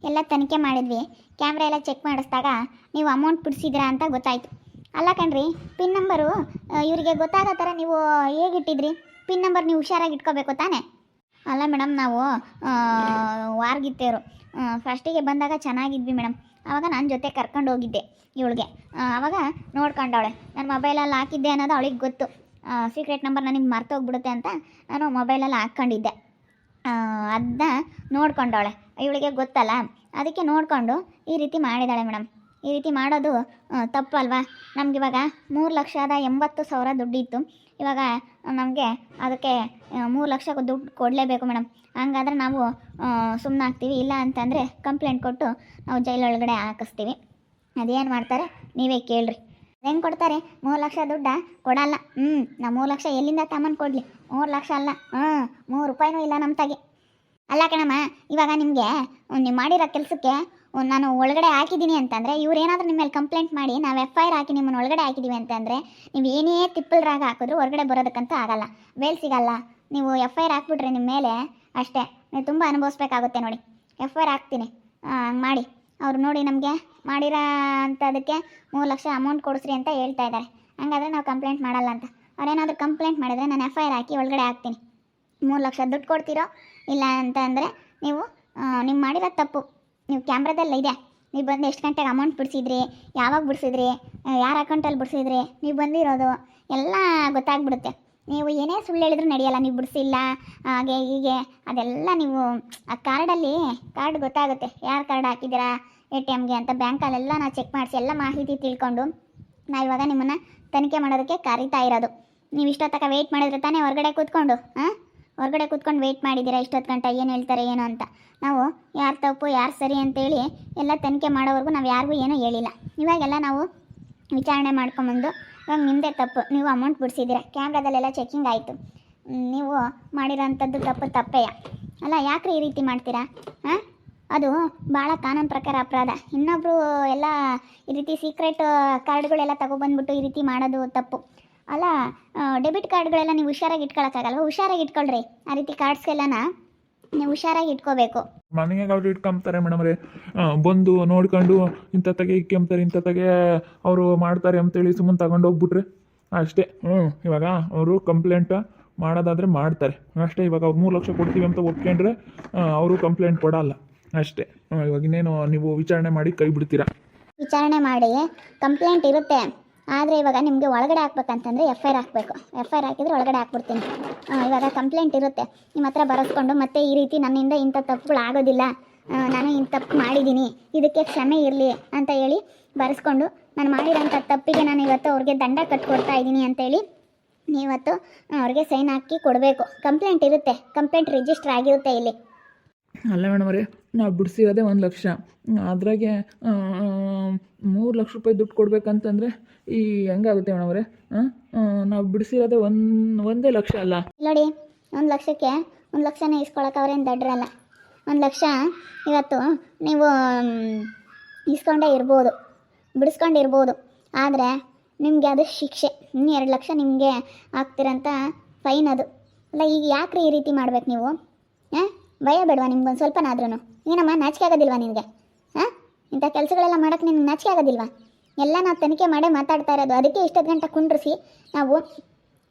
ಎಲ್ಲ ತನಿಖೆ ಮಾಡಿದ್ವಿ. ಕ್ಯಾಮ್ರಾ ಎಲ್ಲ ಚೆಕ್ ಮಾಡಿಸಿದಾಗ ನೀವು ಅಮೌಂಟ್ ಬಿಡಿಸಿದ್ರಾ ಅಂತ ಗೊತ್ತಾಯಿತು. ಅಲ್ಲ ಕಣ್ರಿ, ಪಿನ್ ನಂಬರು ಇವರಿಗೆ ಗೊತ್ತಾಗೋ ಥರ ನೀವು ಹೇಗಿಟ್ಟಿದ್ರಿ? ಪಿನ್ ನಂಬರ್ ನೀವು ಹುಷಾರಾಗಿ ಇಟ್ಕೋಬೇಕು ತಾನೇ? ಅಲ್ಲ ಮೇಡಮ್, ನಾವು ವಾರ್ಗಿತ್ತೇರು ಫಸ್ಟಿಗೆ ಬಂದಾಗ ಚೆನ್ನಾಗಿದ್ವಿ ಮೇಡಮ್. ಆವಾಗ ನನ್ನ ಜೊತೆ ಕರ್ಕೊಂಡು ಹೋಗಿದ್ದೆ ಇವಳಿಗೆ. ಆವಾಗ ನೋಡ್ಕೊಂಡವಳೆ ನನ್ನ ಮೊಬೈಲಲ್ಲಿ ಹಾಕಿದ್ದೆ ಅನ್ನೋದು ಅವಳಿಗೆ ಗೊತ್ತು. ಸೀಕ್ರೆಟ್ ನಂಬರ್ ನನಗೆ ಮರ್ತೋಗ್ಬಿಡುತ್ತೆ ಅಂತ ನಾನು ಮೊಬೈಲಲ್ಲಿ ಹಾಕ್ಕೊಂಡಿದ್ದೆ. ಅದನ್ನ ನೋಡ್ಕೊಂಡವಳೆ, ಇವಳಿಗೆ ಗೊತ್ತಲ್ಲ, ಅದಕ್ಕೆ ನೋಡಿಕೊಂಡು ಈ ರೀತಿ ಮಾಡಿದ್ದಾಳೆ ಮೇಡಮ್. ಈ ರೀತಿ ಮಾಡೋದು ತಪ್ಪು ಅಲ್ವಾ? ನಮಗಿವಾಗ 3,80,000 ದುಡ್ಡಿತ್ತು. ಇವಾಗ ನಮಗೆ ಅದಕ್ಕೆ 3 ಲಕ್ಷ ದುಡ್ಡು ಕೊಡಲೇಬೇಕು ಮೇಡಮ್. ಹಂಗಾದ್ರೆ ನಾವು ಸುಮ್ಮನಾಗ್ತೀವಿ. ಇಲ್ಲ ಅಂತಂದರೆ ಕಂಪ್ಲೇಂಟ್ ಕೊಟ್ಟು ನಾವು ಜೈಲೊಳಗಡೆ ಹಾಕಿಸ್ತೀವಿ. ಅದೇನು ಮಾಡ್ತಾರೆ ನೀವೇ ಕೇಳ್ರಿ. ಹೆಂಗೆ ಕೊಡ್ತಾರೆ? 3 ಲಕ್ಷ ದುಡ್ಡ ಕೊಡಲ್ಲ. ನಾವು 3 ಲಕ್ಷ ಎಲ್ಲಿಂದ ತಮ್ಮನ್ನು ಕೊಡಲಿ? 3 ಲಕ್ಷ ಅಲ್ಲ, 3 ರೂಪಾಯಿನೂ ಇಲ್ಲ ನಮ್ಮ ತಾಗೆ. ಅಲ್ಲ ಕಣಮ್ಮ, ಇವಾಗ ನಿಮಗೆ ನೀವು ಮಾಡಿರೋ ಕೆಲಸಕ್ಕೆ ನಾನು ಒಳಗಡೆ ಹಾಕಿದ್ದೀನಿ ಅಂತಂದರೆ, ಇವ್ರೇನಾದರೂ ನಿಮ್ಮ ಮೇಲೆ ಕಂಪ್ಲೇಂಟ್ ಮಾಡಿ ನಾವು FIR ಹಾಕಿ ನಿಮ್ಮನ್ನು ಒಳಗಡೆ ಹಾಕಿದ್ದೀವಿ ಅಂತಂದರೆ, ನೀವು ಏನೇ ತಿಪ್ಪಲ್ ರಾಗ ಹಾಕಿದ್ರು ಹೊರಗಡೆ ಬರೋದಕ್ಕಂತೂ ಆಗಲ್ಲ, ಬೇಲ್ ಸಿಗಲ್ಲ. ನೀವು FIR ಹಾಕ್ಬಿಟ್ರೆ ನಿಮ್ಮ ಮೇಲೆ ಅಷ್ಟೇ, ನೀವು ತುಂಬ ಅನುಭವಿಸ್ಬೇಕಾಗುತ್ತೆ ನೋಡಿ. FIR ಹಾಕ್ತೀನಿ, ಹಂಗೆ ಮಾಡಿ. ಅವ್ರು ನೋಡಿ ನಮಗೆ ಮಾಡಿರೋ ಅಂಥದಕ್ಕೆ 3 ಲಕ್ಷ ಅಮೌಂಟ್ ಕೊಡಿಸ್ರಿ ಅಂತ ಹೇಳ್ತಾ ಇದ್ದಾರೆ. ಹಂಗಾದರೆ ನಾವು ಕಂಪ್ಲೇಂಟ್ ಮಾಡಲ್ಲ ಅಂತ. ಅವ್ರೇನಾದರೂ ಕಂಪ್ಲೇಂಟ್ ಮಾಡಿದರೆ ನಾನು FIR ಹಾಕಿ ಒಳಗಡೆ ಹಾಕ್ತೀನಿ. 3 ಲಕ್ಷ ದುಡ್ಡು ಕೊಡ್ತೀರೋ ಇಲ್ಲ ಅಂತ ಅಂದರೆ ನೀವು ನೀವು ಮಾಡಿರೋ ತಪ್ಪು. ನೀವು ಕ್ಯಾಮ್ರಾದಲ್ಲ ಇದೆ, ನೀವು ಬಂದು ಎಷ್ಟು ಗಂಟೆಗೆ ಅಮೌಂಟ್ ಬಿಡಿಸಿದ್ರಿ, ಯಾವಾಗ ಬಿಡಿಸಿದ್ರಿ, ಯಾರ ಅಕೌಂಟಲ್ಲಿ ಬಿಡಿಸಿದ್ರಿ, ನೀವು ಬಂದಿರೋದು ಎಲ್ಲ ಗೊತ್ತಾಗ್ಬಿಡುತ್ತೆ. ನೀವು ಏನೇ ಸುಳ್ಳು ಹೇಳಿದ್ರು ನಡೆಯಲ್ಲ. ನೀವು ಬಿಡಿಸಿಲ್ಲ ಹಾಗೆ ಹೀಗೆ ಅದೆಲ್ಲ ನೀವು ಆ ಕಾರ್ಡ್ ಗೊತ್ತಾಗುತ್ತೆ, ಯಾರು ಕಾರ್ಡ್ ಹಾಕಿದ್ದೀರಾ ATMಗೆ ಅಂತ. ಬ್ಯಾಂಕಲ್ಲೆಲ್ಲ ನಾವು ಚೆಕ್ ಮಾಡಿಸಿ ಎಲ್ಲ ಮಾಹಿತಿ ತಿಳ್ಕೊಂಡು ನಾವಿವಾಗ ನಿಮ್ಮನ್ನು ತನಿಖೆ ಮಾಡೋದಕ್ಕೆ ಕರೀತಾ ಇರೋದು. ನೀವು ಇಷ್ಟೊತ್ತಕ ವೆಯ್ಟ್ ಮಾಡಿದ್ರೆ ತಾನೇ ಹೊರಗಡೆ ಕೂತ್ಕೊಂಡು ಹೊರಗಡೆ ಕೂತ್ಕೊಂಡು ವೆಯ್ಟ್ ಮಾಡಿದ್ದೀರಾ ಇಷ್ಟೊತ್ತು ಗಂಟೆ ಏನು ಹೇಳ್ತಾರೆ ಏನು ಅಂತ. ನಾವು ಯಾರು ತಪ್ಪು ಯಾರು ಸರಿ ಅಂತೇಳಿ ಎಲ್ಲ ತನಿಖೆ ಮಾಡೋವರೆಗೂ ನಾವು ಯಾರಿಗೂ ಏನೂ ಹೇಳಿಲ್ಲ. ಇವಾಗೆಲ್ಲ ನಾವು ವಿಚಾರಣೆ ಮಾಡ್ಕೊಂಬಂದು ಇವಾಗ ನಿಮ್ಮದೇ ತಪ್ಪು, ನೀವು ಅಮೌಂಟ್ ಬಿಡಿಸಿದ್ದೀರಾ, ಕ್ಯಾಮ್ರಾದಲ್ಲೆಲ್ಲ ಚೆಕಿಂಗ್ ಆಯಿತು, ನೀವು ಮಾಡಿರೋಂಥದ್ದು ತಪ್ಪೇ ಅಲ್ಲ. ಯಾಕ್ರಿ ಈ ರೀತಿ ಮಾಡ್ತೀರಾ? ಅದು ಭಾಳ ಕಾನೂನು ಪ್ರಕಾರ ಅಪರಾಧ. ಇನ್ನೊಬ್ಬರು ಎಲ್ಲ ಈ ರೀತಿ ಸೀಕ್ರೆಟ್ ಕಾರ್ಡ್ಗಳೆಲ್ಲ ತಗೊಬಂದ್ಬಿಟ್ಟು ಈ ರೀತಿ ಮಾಡೋದು ತಪ್ಪು ಅಲ್ಲ. ಡೆಬಿಟ್ ಕಾರ್ಡ್ಗಳೆಲ್ಲ ನೀವು ಹುಷಾರಾಗಿ ಇಟ್ಕೊಳ್ಳೋಕ್ಕಾಗಲ್ವ? ಹುಷಾರಾಗಿ ಇಟ್ಕೊಳ್ರಿ. ಆ ರೀತಿ ಕಾರ್ಡ್ಸ್ಗೆಲ್ಲನ ನೀವು ಹುಷಾರಾಗಿ ಇಟ್ಕೋಬೇಕು. ಮನೆಗೆ ಅವ್ರು ಇಟ್ಕೊಂತಾರೆ ಮೇಡಮ್ರೆ, ಬಂದು ನೋಡ್ಕೊಂಡು ಇಂಥ ತಗೆ ಇಕ್ಕೊಂತಾರೆ, ಇಂಥ ತಗೆ ಅವರು ಮಾಡ್ತಾರೆ ಅಂತೇಳಿ ಸುಮ್ಮನೆ ತಗೊಂಡು ಹೋಗ್ಬಿಟ್ರೆ ಅಷ್ಟೇ. ಇವಾಗ ಅವರು ಕಂಪ್ಲೇಂಟ್ ಮಾಡೋದಾದರೆ ಮಾಡ್ತಾರೆ ಅಷ್ಟೇ. ಇವಾಗ ಅವ್ರು 3 ಲಕ್ಷ ಕೊಡ್ತೀವಿ ಅಂತ ಒಪ್ಕೊಂಡ್ರೆ ಅವರು ಕಂಪ್ಲೇಂಟ್ ಕೊಡಲ್ಲ ಅಷ್ಟೇ. ಇವಾಗ ಇನ್ನೇನು ನೀವು ವಿಚಾರಣೆ ಮಾಡಿ ಕೈ ಬಿಡ್ತೀರಾ? ವಿಚಾರಣೆ ಮಾಡಿ ಕಂಪ್ಲೇಂಟ್ ಇರುತ್ತೆ. ಆದರೆ ಇವಾಗ ನಿಮಗೆ ಒಳಗಡೆ ಹಾಕ್ಬೇಕಂತಂದರೆ FIR ಹಾಕಬೇಕು. FIR ಹಾಕಿದರೆ ಒಳಗಡೆ ಹಾಕ್ಬಿಡ್ತೀನಿ. ಇವಾಗ ಕಂಪ್ಲೇಂಟ್ ಇರುತ್ತೆ, ನಿಮ್ಮ ಹತ್ರ ಬರೆಸ್ಕೊಂಡು ಮತ್ತೆ ಈ ರೀತಿ ನನ್ನಿಂದ ಇಂಥ ತಪ್ಪುಗಳು ಆಗೋದಿಲ್ಲ, ನಾನು ಇಂಥ ತಪ್ಪು ಮಾಡಿದ್ದೀನಿ, ಇದಕ್ಕೆ ಕ್ಷಮೆ ಇರಲಿ ಅಂತ ಹೇಳಿ ಬರೆಸ್ಕೊಂಡು ನಾನು ಮಾಡಿರೋಂಥ ತಪ್ಪಿಗೆ ನಾನು ಇವತ್ತು ಅವ್ರಿಗೆ ದಂಡ ಕಟ್ಕೊಡ್ತಾ ಇದ್ದೀನಿ ಅಂತೇಳಿ ನೀವತ್ತು ಅವ್ರಿಗೆ ಸೈನ್ ಹಾಕಿ ಕೊಡಬೇಕು. ಕಂಪ್ಲೇಂಟ್ ಇರುತ್ತೆ, ಕಂಪ್ಲೇಂಟ್ ರಿಜಿಸ್ಟರ್ ಆಗಿರುತ್ತೆ ಇಲ್ಲಿ. ಅಲ್ಲ ಮೇಡಮ್ರೆ, ನಾವು ಬಿಡಿಸಿರೋದೇ 1 ಲಕ್ಷ, ಅದ್ರಾಗೆ 3 ಲಕ್ಷ ರೂಪಾಯಿ ದುಡ್ಡು ಕೊಡ್ಬೇಕಂತಂದರೆ ಈ ಹೆಂಗಾಗುತ್ತೆ ಮೇಡಮ್ರೆ? ನಾವು ಬಿಡಿಸಿರೋದೇ ಒಂದೇ ಲಕ್ಷ ಅಲ್ಲ ನೋಡಿ. 1 ಲಕ್ಷಕ್ಕೆ 1 ಲಕ್ಷನೇ ಇಸ್ಕೊಳಕ್ಕೆ ಅವ್ರೇನು ದಡ್ರಲ್ಲ. 1 ಲಕ್ಷ ಇವತ್ತು ನೀವು ಇಸ್ಕೊಂಡೇ ಇರ್ಬೋದು, ಬಿಡಿಸ್ಕೊಂಡಿರ್ಬೋದು, ಆದರೆ ನಿಮಗೆ ಅದು ಶಿಕ್ಷೆ. ಇನ್ನು 2 ಲಕ್ಷ ನಿಮಗೆ ಆಗ್ತಿರೋಂಥ ಫೈನ್ ಅದು. ಅಲ್ಲ, ಈಗ ಯಾಕ್ರಿ ಈ ರೀತಿ ಮಾಡ್ಬೇಕು ನೀವು? ಭಯ ಬೇಡವಾ ನಿಮ್ಗೊಂದು ಸ್ವಲ್ಪನಾದ್ರೂ? ಏನಮ್ಮ ನಾಚಿಕೆ ಆಗೋದಿಲ್ವಾ ನಿನಗೆ? ಇಂಥ ಕೆಲಸಗಳೆಲ್ಲ ಮಾಡೋಕ್ಕೆ ನಿಮ್ಗೆ ನಾಚಿಕೆ ಆಗೋದಿಲ್ವಾ? ಎಲ್ಲ ನಾವು ತನಿಖೆ ಮಾಡೇ ಮಾತಾಡ್ತಾ ಇರೋದು. ಅದಕ್ಕೆ ಇಷ್ಟೊತ್ತು ಗಂಟೆ ಕುಂಡ್ರಿಸಿ ನಾವು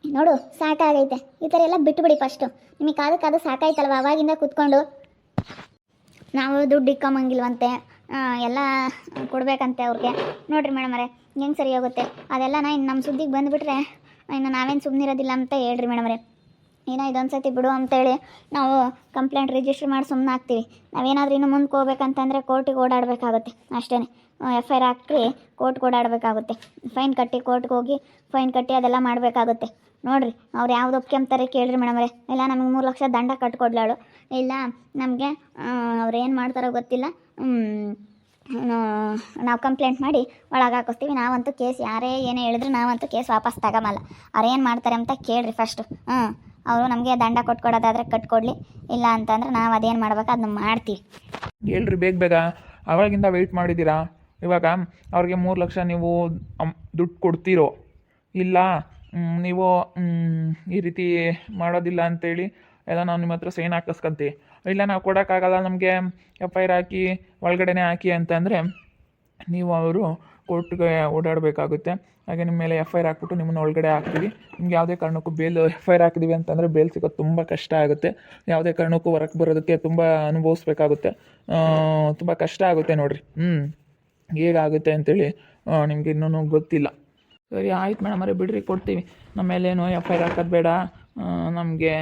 ನೋಡು ಸಾಕಾಗೈತೆ, ಈ ಥರ ಎಲ್ಲ ಬಿಟ್ಟುಬಿಡಿ ಫಸ್ಟು. ನಿಮಗೆ ಕಾದು ಸಾಕಾಯ್ತಲ್ವ ಅವಾಗಿಂದ ಕೂತ್ಕೊಂಡು. ನಾವು ದುಡ್ಡು ಇಕ್ಕೊಂಬಂಗಿಲ್ವಂತೆ, ಎಲ್ಲ ಕೊಡಬೇಕಂತೆ ಅವ್ರಿಗೆ. ನೋಡಿರಿ ಮೇಡಮರೇ ಹೆಂಗೆ ಸರಿ ಹೋಗುತ್ತೆ ಅದೆಲ್ಲ. ಇನ್ನು ನಮ್ಮ ಸುದ್ದಿಗೆ ಬಂದುಬಿಟ್ರೆ ಇನ್ನು ನಾವೇನು ಸುಮ್ಮನಿರೋದಿಲ್ಲ ಅಂತ ಹೇಳ್ರಿ ಮೇಡಮರೇ. ಏನೋ ಇದೊಂದು ಸತಿ ಬಿಡು ಅಂತೇಳಿ ನಾವು ಕಂಪ್ಲೇಂಟ್ ರಿಜಿಸ್ಟರ್ ಮಾಡಿ ಸುಮ್ಮನೆ ಆಗ್ತೀವಿ. ನಾವೇನಾದರೂ ಇನ್ನು ಮುಂದೆ ಹೋಗ್ಬೇಕಂತಂದರೆ ಕೋರ್ಟಿಗೆ ಓಡಾಡಬೇಕಾಗುತ್ತೆ ಅಷ್ಟೇ. FIR ಹಾಕಿ ಕೋರ್ಟ್ಗೆ ಓಡಾಡಬೇಕಾಗುತ್ತೆ, ಫೈನ್ ಕಟ್ಟಿ ಕೋರ್ಟ್ಗೆ ಹೋಗಿ ಫೈನ್ ಕಟ್ಟಿ ಅದೆಲ್ಲ ಮಾಡಬೇಕಾಗುತ್ತೆ. ನೋಡಿರಿ ಅವ್ರು ಯಾವ್ದು ಒಪ್ಕೊಂತಾರೆ ಕೇಳ್ರಿ ಮೇಡಮರೇ. ಇಲ್ಲ ನಮಗೆ 3 ಲಕ್ಷ ದಂಡ ಕಟ್ಕೊಡ್ಲಾಳು, ಇಲ್ಲ ನಮಗೆ ಅವ್ರು ಏನು ಮಾಡ್ತಾರೋ ಗೊತ್ತಿಲ್ಲ, ನಾವು ಕಂಪ್ಲೇಂಟ್ ಮಾಡಿ ಒಳಗೆ ಹಾಕಿಸ್ತೀವಿ. ನಾವಂತೂ ಕೇಸ್ ಯಾರೇ ಏನೇ ಹೇಳಿದ್ರು ನಾವಂತೂ ಕೇಸ್ ವಾಪಸ್ ತಗೊಂಬಲ್ಲ. ಅವ್ರು ಏನು ಮಾಡ್ತಾರೆ ಅಂತ ಕೇಳ್ರಿ ಫಸ್ಟು. ಅವರು ನಮಗೆ ದಂಡ ಕೊಟ್ಕೊಡೋದಾದರೆ ಕಟ್ಕೊಡ್ಲಿ, ಇಲ್ಲ ಅಂತಂದ್ರೆ ನಾವು ಅದೇನು ಮಾಡ್ಬೇಕು ಅದನ್ನ ಮಾಡ್ತೀವಿ. ಹೇಳ್ರಿ ಬೇಗ ಅವಾಗಿಂದ ವೆಯ್ಟ್ ಮಾಡಿದ್ದೀರಾ. ಇವಾಗ ಅವ್ರಿಗೆ 3 ಲಕ್ಷ ನೀವು ದುಡ್ಡು ಕೊಡ್ತೀರೋ ಇಲ್ಲ ನೀವು ಈ ರೀತಿ ಮಾಡೋದಿಲ್ಲ ಅಂತೇಳಿ ಎಲ್ಲ ನಾವು ನಿಮ್ಮ ಹತ್ರ ಸೈನ್ ಹಾಕಿಸ್ಕೊಂತೀವಿ. ಇಲ್ಲ ನಾವು ಕೊಡೋಕ್ಕಾಗಲ್ಲ, ನಮಗೆ FIR ಹಾಕಿ ಒಳಗಡೆನೇ ಹಾಕಿ ಅಂತಂದರೆ ನೀವು ಅವರು ಕೋರ್ಟ್ಗೆ ಓಡಾಡಬೇಕಾಗುತ್ತೆ. ಹಾಗೆ ನಿಮ್ಮ ಮೇಲೆ FIR ಹಾಕ್ಬಿಟ್ಟು ನಿಮ್ಮನ್ನು ಒಳಗಡೆ ಹಾಕ್ತೀವಿ. ನಿಮ್ಗೆ ಯಾವುದೇ ಕಾರಣಕ್ಕೂ ಬೇಲ್ FIR ಹಾಕಿದೀವಿ ಅಂತಂದರೆ ಬೇಲ್ ಸಿಗೋದು ತುಂಬ ಕಷ್ಟ ಆಗುತ್ತೆ. ಯಾವುದೇ ಕಾರಣಕ್ಕೂ ಹೊರಗೆ ಬರೋದಕ್ಕೆ ತುಂಬ ಅನುಭವಿಸ್ಬೇಕಾಗುತ್ತೆ, ತುಂಬ ಕಷ್ಟ ಆಗುತ್ತೆ ನೋಡಿರಿ. ಹೇಗಾಗುತ್ತೆ ಅಂತೇಳಿ ನಿಮ್ಗೆ ಇನ್ನೂ ಗೊತ್ತಿಲ್ಲ. ಸರಿ ಆಯ್ತು ಮೇಡಮ್ ಅವರೇ, ಬಿಡ್ರಿ, ಕೊಡ್ತೀವಿ. ನಮ್ಮ ಮೇಲೇನು FIR ಹಾಕೋದು ಬೇಡ, ನಮಗೆ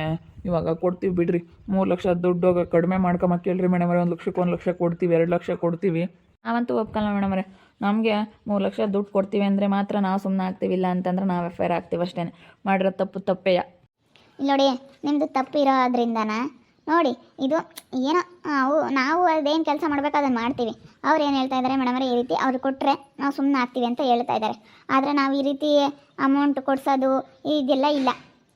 ಇವಾಗ ಕೊಡ್ತೀವಿ ಬಿಡ್ರಿ. 3 ಲಕ್ಷ ದುಡ್ಡು ಕಡಿಮೆ ಮಾಡ್ಕೊಂಬಕ್ಕೆ ಹೇಳ್ರಿ ಮೇಡಮ್ ಅವರೇ. 1 ಲಕ್ಷಕ್ಕೆ 1 ಲಕ್ಷ ಕೊಡ್ತೀವಿ, 2 ಲಕ್ಷ ಕೊಡ್ತೀವಿ. ನಾವಂತೂ ಒಪ್ಕೊಳ್ಳೋಣ ಮೇಡಮ್ ಅವರೇ. ನಮಗೆ 3 ಲಕ್ಷ ದುಡ್ಡು ಕೊಡ್ತೀವಿ ಅಂದರೆ ಮಾತ್ರ ನಾವು ಸುಮ್ಮನೆ ಆಗ್ತೀವಿ, ಇಲ್ಲ ಅಂತಂದ್ರೆ ನಾವು FIR ಹಾಕ್ತೀವಿ ಅಷ್ಟೇ. ಮಾಡಿರೋ ತಪ್ಪೇಯ. ಇಲ್ಲಿ ನೋಡಿ, ನಿಮ್ಮದು ತಪ್ಪಿರೋದ್ರಿಂದನ ನೋಡಿ ಇದು ಏನೋ ನಾವು ಅದೇನು ಕೆಲಸ ಮಾಡಬೇಕು ಅದನ್ನು ಮಾಡ್ತೀವಿ. ಅವ್ರು ಏನು ಹೇಳ್ತಾ ಇದ್ದಾರೆ ಮೇಡಮ್ ಈ ರೀತಿ ಅವ್ರು ಕೊಟ್ಟರೆ ನಾವು ಸುಮ್ಮನೆ ಆಗ್ತೀವಿ ಅಂತ ಹೇಳ್ತಾ ಇದ್ದಾರೆ. ಆದರೆ ನಾವು ಈ ರೀತಿ ಅಮೌಂಟ್ ಕೊಡಿಸೋದು ಇದೆಲ್ಲ ಇಲ್ಲ.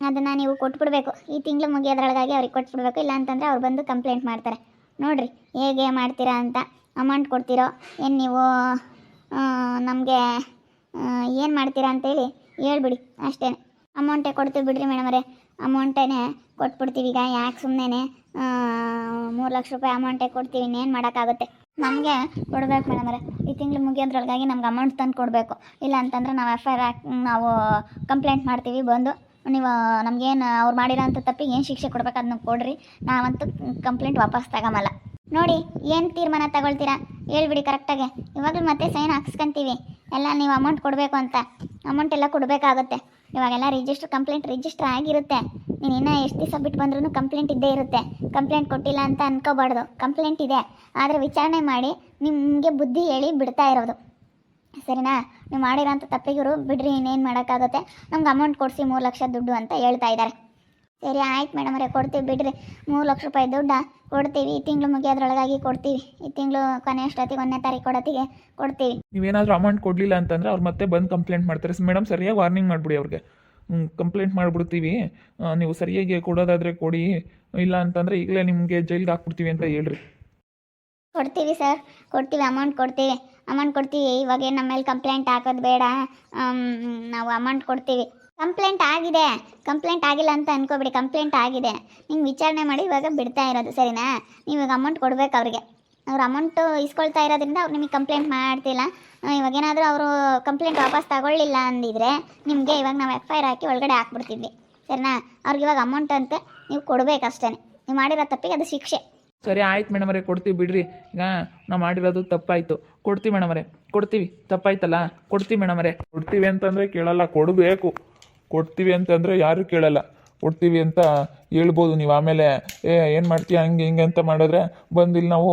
ಅದನ್ನು ನೀವು ಕೊಟ್ಬಿಡ್ಬೇಕು. ಈ ತಿಂಗಳು ಮುಗಿಯೋದ್ರೊಳಗಾಗಿ ಅವ್ರಿಗೆ ಕೊಟ್ಬಿಡ್ಬೇಕು. ಇಲ್ಲ ಅಂತಂದರೆ ಅವ್ರು ಬಂದು ಕಂಪ್ಲೇಂಟ್ ಮಾಡ್ತಾರೆ. ನೋಡಿರಿ ಹೇಗೆ ಮಾಡ್ತೀರಾ ಅಂತ. ಅಮೌಂಟ್ ಕೊಡ್ತೀರೋ ಏನು ನೀವು ನಮಗೆ ಏನು ಮಾಡ್ತೀರಾ ಅಂತೇಳಿ ಹೇಳ್ಬಿಡಿ ಅಷ್ಟೇ. ಅಮೌಂಟೇ ಕೊಡ್ತೀವಿ ಬಿಡ್ರಿ ಮೇಡಮ್ ಅವರೇ, ಅಮೌಂಟೇ ಕೊಟ್ಬಿಡ್ತೀವಿ. ಈಗ ಯಾಕೆ ಸುಮ್ಮನೆ 3 ಲಕ್ಷ ರೂಪಾಯಿ ಅಮೌಂಟೇ ಕೊಡ್ತೀವಿ, ಇನ್ನೇನು ಮಾಡೋಕ್ಕಾಗುತ್ತೆ. ನಮಗೆ ಕೊಡ್ಬೇಕು ಮೇಡಮ್ ಅವರೇ. ಈ ತಿಂಗಳು ಮುಗಿಯೋದ್ರೊಳಗಾಗಿ ನಮ್ಗೆ ಅಮೌಂಟ್ ತಂದು ಕೊಡಬೇಕು. ಇಲ್ಲ ಅಂತಂದರೆ ನಾವು FIR ನಾವು ಕಂಪ್ಲೇಂಟ್ ಮಾಡ್ತೀವಿ. ಬಂದು ನೀವು ನಮಗೇನು ಅವ್ರು ಮಾಡಿರೋ ಅಂಥ ತಪ್ಪಿಗೆ ಏನು ಶಿಕ್ಷೆ ಕೊಡ್ಬೇಕು ಅದನ್ನ ಕೊಡ್ರಿ. ನಾವಂತೂ ಕಂಪ್ಲೇಂಟ್ ವಾಪಸ್ ತಗೊಂಬಲ್ಲ. ನೋಡಿ ಏನು ತೀರ್ಮಾನ ತಗೊಳ್ತೀರಾ ಹೇಳ್ಬಿಡಿ ಕರೆಕ್ಟಾಗಿ. ಇವಾಗಲೂ ಮತ್ತೆ ಸೈನ್ ಹಾಕ್ಸ್ಕೊಂತೀವಿ ಎಲ್ಲ. ನೀವು ಅಮೌಂಟ್ ಕೊಡಬೇಕು ಅಂತ ಅಮೌಂಟ್ ಎಲ್ಲ ಕೊಡಬೇಕಾಗುತ್ತೆ. ಇವಾಗೆಲ್ಲ ಕಂಪ್ಲೇಂಟ್ ರಿಜಿಸ್ಟರ್ ಆಗಿರುತ್ತೆ. ನೀನು ಇನ್ನೂ ಎಷ್ಟು ದಿವಸ ಬಿಟ್ಟು ಬಂದ್ರೂ ಕಂಪ್ಲೇಂಟ್ ಇದ್ದೇ ಇರುತ್ತೆ. ಕಂಪ್ಲೇಂಟ್ ಕೊಟ್ಟಿಲ್ಲ ಅಂತ ಅನ್ಕೋಬಾರ್ದು. ಕಂಪ್ಲೇಂಟ್ ಇದೆ, ಆದರೆ ವಿಚಾರಣೆ ಮಾಡಿ ನಿಮಗೆ ಬುದ್ಧಿ ಹೇಳಿ ಬಿಡ್ತಾ ಇರೋದು, ಸರಿನಾ? ನೀವು ಮಾಡಿರೋಂಥ ತಪ್ಪಿಗರು ಬಿಡ್ರಿ, ಇನ್ನೇನು ಮಾಡೋಕ್ಕಾಗುತ್ತೆ. ನಮ್ಗೆ ಅಮೌಂಟ್ ಕೊಡಿಸಿ 3 ಲಕ್ಷ ದುಡ್ಡು ಅಂತ ಹೇಳ್ತಾ ಇದ್ದಾರೆ. ಸರಿ ಆಯ್ತು ಮೇಡಮ್ ಅವರೇ, ಕೊಡ್ತೀವಿ ಬಿಡ್ರಿ. 3 ಲಕ್ಷ ರೂಪಾಯಿ ದುಡ್ಡು ಕೊಡ್ತೀವಿ. ಈ ತಿಂಗಳು ಮುಗಿಯೋದ್ರೊಳಗಾಗಿ ಕೊಡ್ತೀವಿ. ಈ ತಿಂಗಳು ಕೊನೆ ಅಷ್ಟೊತ್ತಿಗೆ 1ನೇ ತಾರೀಕು ಕೊಡೋತ್ತಿಗೆ ಕೊಡ್ತೀವಿ. ನೀವೇನಾದರೂ ಅಮೌಂಟ್ ಕೊಡಲಿಲ್ಲ ಅಂತಂದರೆ ಅವ್ರು ಮತ್ತೆ ಬಂದು ಕಂಪ್ಲೇಂಟ್ ಮಾಡ್ತಾರೆ ಮೇಡಮ್. ಸರಿಯಾಗಿ ವಾರ್ನಿಂಗ್ ಮಾಡಿಬಿಡಿ ಅವ್ರಿಗೆ. ಕಂಪ್ಲೇಂಟ್ ಮಾಡಿಬಿಡ್ತೀವಿ, ನೀವು ಸರಿಯಾಗಿ ಕೊಡೋದಾದರೆ ಕೊಡಿ, ಇಲ್ಲ ಅಂತಂದರೆ ಈಗಲೇ ನಿಮಗೆ ಜೈಲಿಗೆ ಹಾಕ್ಬಿಡ್ತೀವಿ ಅಂತ ಹೇಳ್ರಿ. ಕೊಡ್ತೀವಿ ಸರ್, ಕೊಡ್ತೀವಿ. ಅಮೌಂಟ್ ಕೊಡ್ತೀವಿ. ಇವಾಗ ನಮ್ಮ ಮೇಲೆ ಕಂಪ್ಲೇಂಟ್ ಹಾಕೋದು ಬೇಡ. ನಾವು ಅಮೌಂಟ್ ಕೊಡ್ತೀವಿ. ಕಂಪ್ಲೇಂಟ್ ಆಗಿಲ್ಲ ಅಂತ ಅನ್ಕೋಬಿಡಿ. ಕಂಪ್ಲೇಂಟ್ ಆಗಿದೆ. ನಿಮ್ಗೆ ವಿಚಾರಣೆ ಮಾಡಿ ಇವಾಗ ಬಿಡ್ತಾ ಇರೋದು, ಸರಿನಾ? ನೀವು ಇವಾಗ ಅಮೌಂಟ್ ಕೊಡಬೇಕು ಅವ್ರಿಗೆ. ಅವ್ರು ಅಮೌಂಟು ಇಸ್ಕೊಳ್ತಾ ಇರೋದ್ರಿಂದ ಅವ್ರು ನಿಮಗೆ ಕಂಪ್ಲೇಂಟ್ ಮಾಡ್ತಿಲ್ಲ. ಇವಾಗೇನಾದರೂ ಅವರು ಕಂಪ್ಲೇಂಟ್ ವಾಪಸ್ ತಗೊಳ್ಳಿಲ್ಲ ಅಂದಿದ್ರೆ ನಿಮಗೆ ಇವಾಗ ನಾವು FIR ಹಾಕಿ ಒಳಗಡೆ ಹಾಕ್ಬಿಡ್ತಿದ್ವಿ, ಸರಿನಾ? ಅವ್ರಿಗೆ ಇವಾಗ ಅಮೌಂಟ್ ಅಂತ ನೀವು ಕೊಡಬೇಕಷ್ಟೇ. ನೀವು ಮಾಡಿರೋ ತಪ್ಪಿಗೆ ಅದು ಶಿಕ್ಷೆ. ಸರಿ ಆಯ್ತು ಮೇಡಮ್ ಅವರೇ, ಕೊಡ್ತೀವಿ ಬಿಡ್ರಿ. ಈಗ ನಾವು ಮಾಡಿರೋದು ತಪ್ಪಾಯಿತು, ಕೊಡ್ತೀವಿ ಮೇಡಮ್ ಅವರೇ, ಕೊಡ್ತೀವಿ. ತಪ್ಪಾಯ್ತಲ್ಲ, ಕೊಡ್ತೀವಿ ಮೇಡಮ್ ಅವರೇ. ಕೊಡ್ತೀವಿ ಅಂತಂದರೆ ಕೇಳಲ್ಲ, ಕೊಡಬೇಕು. ಕೊಡ್ತೀವಿ ಅಂತಂದರೆ ಯಾರೂ ಕೇಳಲ್ಲ. ಕೊಡ್ತೀವಿ ಅಂತ ಹೇಳ್ಬೋದು ನೀವು. ಆಮೇಲೆ ಏನು ಮಾಡ್ತೀಯ ಹಂಗೆ ಹಿಂಗೆ ಅಂತ ಮಾಡಿದ್ರೆ ಬಂದು ಇಲ್ಲಿ ನಾವು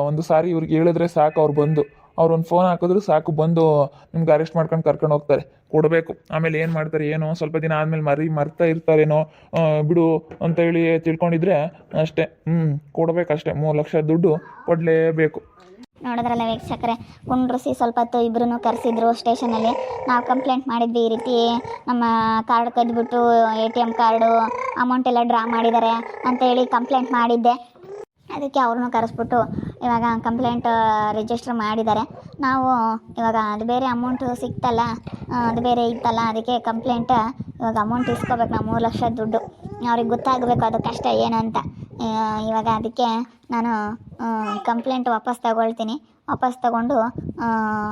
ಒಂದು ಸಾರಿ ಇವ್ರಿಗೆ ಹೇಳಿದ್ರೆ ಸಾಕು, ಅವ್ರು ಒಂದು ಫೋನ್ ಹಾಕಿದ್ರು ಸಾಕು, ಬಂದು ನಿಮ್ಗೆ ಅರೆಸ್ಟ್ ಮಾಡ್ಕೊಂಡು ಕರ್ಕೊಂಡು ಹೋಗ್ತಾರೆ. ಕೊಡಬೇಕು. ಆಮೇಲೆ ಏನು ಮಾಡ್ತಾರೆ ಏನೋ, ಸ್ವಲ್ಪ ದಿನ ಆದಮೇಲೆ ಮರ್ತಾ ಇರ್ತಾರೇನೋ, ಬಿಡು ಅಂತ ಹೇಳಿ ತಿಳ್ಕೊಂಡಿದ್ರೆ ಅಷ್ಟೇ. ಕೊಡಬೇಕಷ್ಟೇ. 3 ಲಕ್ಷ ದುಡ್ಡು ಕೊಡಲೇಬೇಕು. ನೋಡಿದ್ರಲ್ಲ ವೀಕ್ಷಕರೇ, ಕುಂಡ್ರಿಸಿ ಸ್ವಲ್ಪ ಹೊತ್ತು ಇಬ್ಬರೂ ಕರೆಸಿದ್ರು ಸ್ಟೇಷನಲ್ಲಿ. ನಾವು ಕಂಪ್ಲೇಂಟ್ ಮಾಡಿದ್ವಿ, ಈ ರೀತಿ ನಮ್ಮ ಕಾರ್ಡ್ ಕದ್ಬಿಟ್ಟು ATM ಕಾರ್ಡು ಅಮೌಂಟ್ ಎಲ್ಲ ಡ್ರಾ ಮಾಡಿದ್ದಾರೆ ಅಂತೇಳಿ ಕಂಪ್ಲೇಂಟ್ ಮಾಡಿದ್ದೆ. ಅದಕ್ಕೆ ಅವ್ರನ್ನೂ ಕರೆಸ್ಬಿಟ್ಟು ಇವಾಗ ಕಂಪ್ಲೇಂಟ್ ರಿಜಿಸ್ಟರ್ ಮಾಡಿದ್ದಾರೆ. ನಾವು ಇವಾಗ ಅದು ಬೇರೆ ಅಮೌಂಟು ಸಿಕ್ತಲ್ಲ, ಅದು ಬೇರೆ ಇತ್ತಲ್ಲ, ಅದಕ್ಕೆ ಕಂಪ್ಲೇಂಟ್ ಇವಾಗ ಅಮೌಂಟ್ ಇಸ್ಕೋಬೇಕು ನಾವು. 3 ಲಕ್ಷ ದುಡ್ಡು ಅವ್ರಿಗೆ ಗೊತ್ತಾಗಬೇಕು ಅದು ಕಷ್ಟ ಏನು ಅಂತ. ಇವಾಗ ಅದಕ್ಕೆ ನಾನು ಕಂಪ್ಲೇಂಟ್ ವಾಪಸ್ ತಗೊಳ್ತೀನಿ. ವಾಪಸ್ ತಗೊಂಡು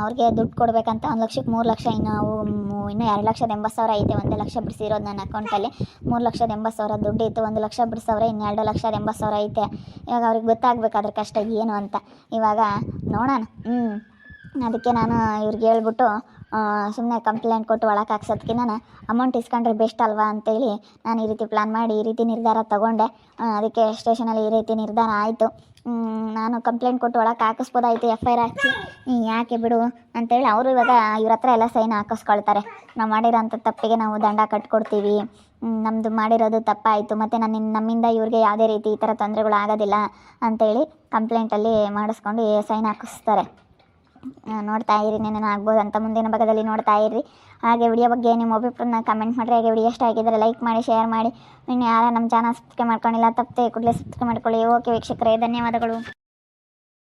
ಅವ್ರಿಗೆ ದುಡ್ಡು ಕೊಡಬೇಕಂತ. 1 ಲಕ್ಷಕ್ಕೆ 3 ಲಕ್ಷ, ಇನ್ನೂ 2,80,000 ಐತೆ. 1 ಲಕ್ಷ ಬಿಡಿಸಿರೋದು ನನ್ನ ಅಕೌಂಟಲ್ಲಿ. 3,80,000 ದುಡ್ಡು ಇತ್ತು. 1 ಲಕ್ಷ ಬಿಡಿಸವ್ರೆ, ಇನ್ನು 2,80,000 ಐತೆ. ಇವಾಗ ಅವ್ರಿಗೆ ಗೊತ್ತಾಗಬೇಕು ಅದ್ರ ಕಷ್ಟ ಏನು ಅಂತ. ಇವಾಗ ನೋಡೋಣ. ಅದಕ್ಕೆ ನಾನು ಇವ್ರಿಗೆ ಹೇಳ್ಬಿಟ್ಟು ಸುಮ್ಮನೆ ಕಂಪ್ಲೇಂಟ್ ಕೊಟ್ಟು ಒಳಗೆ ಹಾಕ್ಸೋದಕ್ಕೆ ನಾನು ಅಮೌಂಟ್ ಇಸ್ಕೊಂಡ್ರೆ ಬೆಸ್ಟ್ ಅಲ್ವಾ ಅಂತೇಳಿ ನಾನು ಈ ರೀತಿ ಪ್ಲ್ಯಾನ್ ಮಾಡಿ ಈ ರೀತಿ ನಿರ್ಧಾರ ತಗೊಂಡೆ. ಅದಕ್ಕೆ ಸ್ಟೇಷನಲ್ಲಿ ಈ ರೀತಿ ನಿರ್ಧಾರ ಆಯಿತು. ನಾನು ಕಂಪ್ಲೇಂಟ್ ಕೊಟ್ಟು ಒಳಗೆ ಹಾಕಿಸ್ಬೋದಾಯಿತು, FIR ಹಾಕಿ ಯಾಕೆ ಬಿಡು ಅಂತೇಳಿ ಅವರು ಇವಾಗ ಇವ್ರ ಹತ್ರ ಎಲ್ಲ ಸೈನ್ ಹಾಕಿಸ್ಕೊಳ್ತಾರೆ. ನಾವು ಮಾಡಿರೋಂಥ ತಪ್ಪಿಗೆ ನಾವು ದಂಡ ಕಟ್ಕೊಡ್ತೀವಿ, ನಮ್ಮದು ಮಾಡಿರೋದು ತಪ್ಪಾಯಿತು, ಮತ್ತು ನಮ್ಮಿಂದ ಇವ್ರಿಗೆ ಯಾವುದೇ ರೀತಿ ಈ ಥರ ತೊಂದರೆಗಳು ಆಗೋದಿಲ್ಲ ಅಂತೇಳಿ ಕಂಪ್ಲೇಂಟಲ್ಲಿ ಮಾಡಿಸ್ಕೊಂಡು ಸೈನ್ ಹಾಕಿಸ್ತಾರೆ. ನೋಡ್ತಾ ಇರಿ, ಏನೇನು ಆಗ್ಬೋದು ಅಂತ ಮುಂದಿನ ಭಾಗದಲ್ಲಿ ನೋಡ್ತಾ ಇರಿ. ಹಾಗೆ ವಿಡಿಯೋ ಬಗ್ಗೆ ನಿಮ್ಮ ಅಭಿಪ್ರಾಯನ ಕಮೆಂಟ್ ಮಾಡಿರಿ. ಹಾಗೆ ವಿಡಿಯೋ ಇಷ್ಟ ಆಗಿದ್ದರೆ ಲೈಕ್ ಮಾಡಿ, ಶೇರ್ ಮಾಡಿ. ಇನ್ನು ಯಾರು ನಮ್ಮ ಚಾನಲ್ ಸಬ್ಸ್ಕ್ರೈಬ್ ಮಾಡ್ಕೊಂಡಿಲ್ಲ ತಪ್ಪದೆ ಕೂಡಲೇ ಸಬ್ಸ್ಕ್ರೈಬ್ ಮಾಡ್ಕೊಳ್ಳಿ. ಓಕೆ ವೀಕ್ಷಕರೇ, ಧನ್ಯವಾದಗಳು.